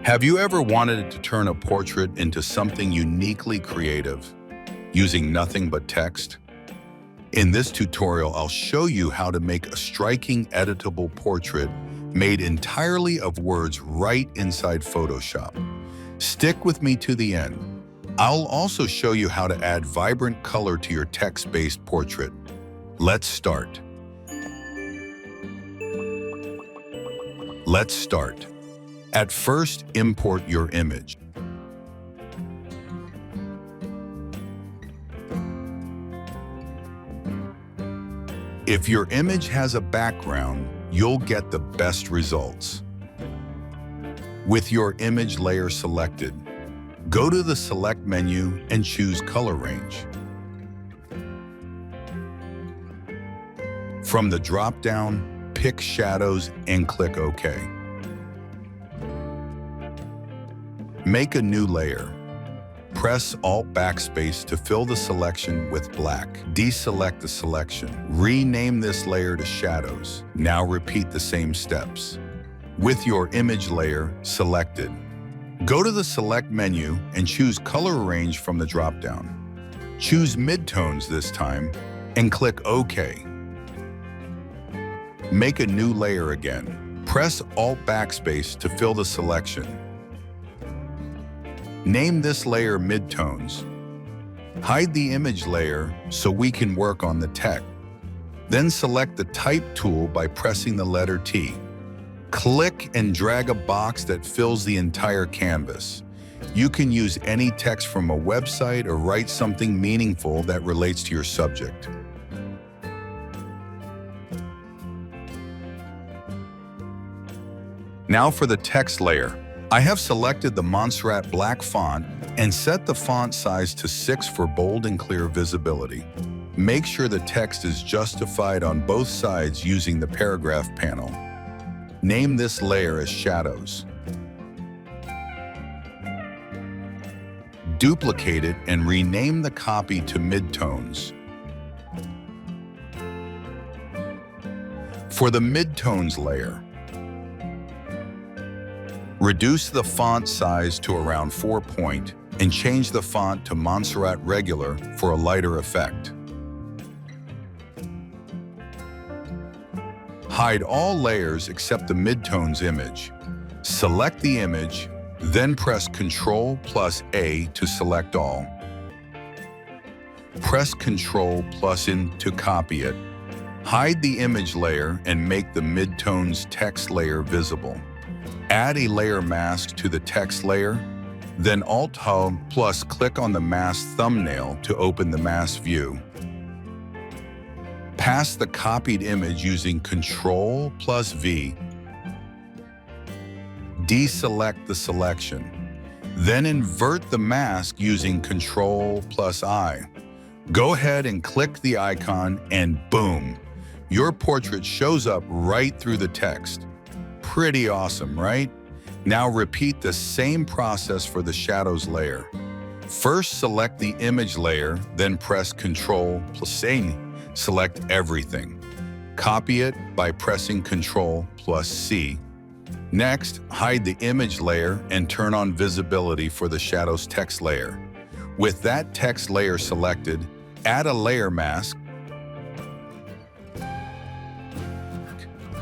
Have you ever wanted to turn a portrait into something uniquely creative, using nothing but text? In this tutorial, I'll show you how to make a striking editable portrait made entirely of words right inside Photoshop. Stick with me to the end. I'll also show you how to add vibrant color to your text-based portrait. Let's start. At first, import your image. If your image has a background, you'll get the best results. With your image layer selected, go to the Select menu and choose Color Range. From the drop-down, pick Shadows and click OK. Make a new layer. Press Alt Backspace to fill the selection with black. Deselect the selection. Rename this layer to Shadows. Now repeat the same steps. With your image layer selected, go to the Select menu and choose Color Range from the drop-down. Choose Midtones this time and click OK. Make a new layer again. Press Alt Backspace to fill the selection. Name this layer Midtones. Hide the image layer so we can work on the text. Then select the Type tool by pressing the letter T. Click and drag a box that fills the entire canvas. You can use any text from a website or write something meaningful that relates to your subject. Now for the text layer. I have selected the Montserrat black font and set the font size to 6 for bold and clear visibility. Make sure the text is justified on both sides using the paragraph panel. Name this layer as Shadows. Duplicate it and rename the copy to Midtones. For the Midtones layer, reduce the font size to around 4 point and change the font to Montserrat Regular for a lighter effect. Hide all layers except the Midtones image. Select the image, then press Ctrl+A to select all. Press Ctrl+N to copy it. Hide the image layer and make the Midtones text layer visible. Add a layer mask to the text layer, then Alt+Hub plus click on the mask thumbnail to open the mask view. Pass the copied image using Ctrl+V. Deselect the selection. Then invert the mask using Ctrl+I. Go ahead and click the icon and boom! Your portrait shows up right through the text. Pretty awesome, right? Now repeat the same process for the Shadows layer. First, select the image layer, then press Ctrl+A. Select everything. Copy it by pressing Ctrl+C. Next, hide the image layer and turn on visibility for the Shadows text layer. With that text layer selected, add a layer mask,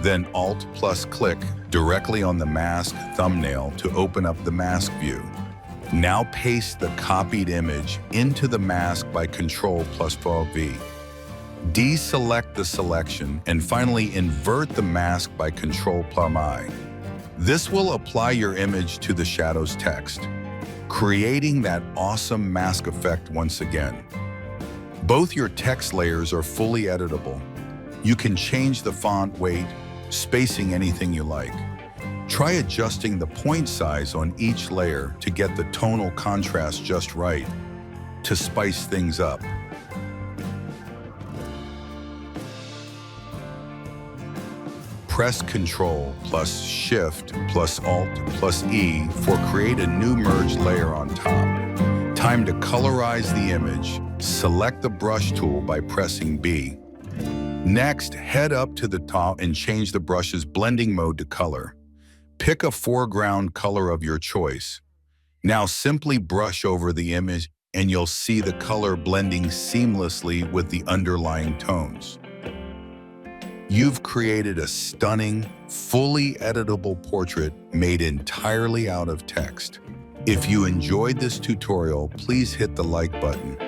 then Alt+click directly on the mask thumbnail to open up the mask view. Now paste the copied image into the mask by Ctrl+V. Deselect the selection and finally invert the mask by Ctrl+I. This will apply your image to the Shadows text, creating that awesome mask effect once again. Both your text layers are fully editable. You can change the font weight, spacing anything you like. Try adjusting the point size on each layer to get the tonal contrast just right to spice things up. Press Ctrl+Shift+Alt+E for create a new merge layer on top. Time to colorize the image. Select the brush tool by pressing B. Next, head up to the top and change the brush's blending mode to color. Pick a foreground color of your choice. Now simply brush over the image and you'll see the color blending seamlessly with the underlying tones. You've created a stunning, fully editable portrait made entirely out of text. If you enjoyed this tutorial, please hit the like button.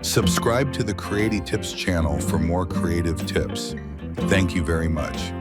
Subscribe to the CreatiTips channel for more creative tips. Thank you very much.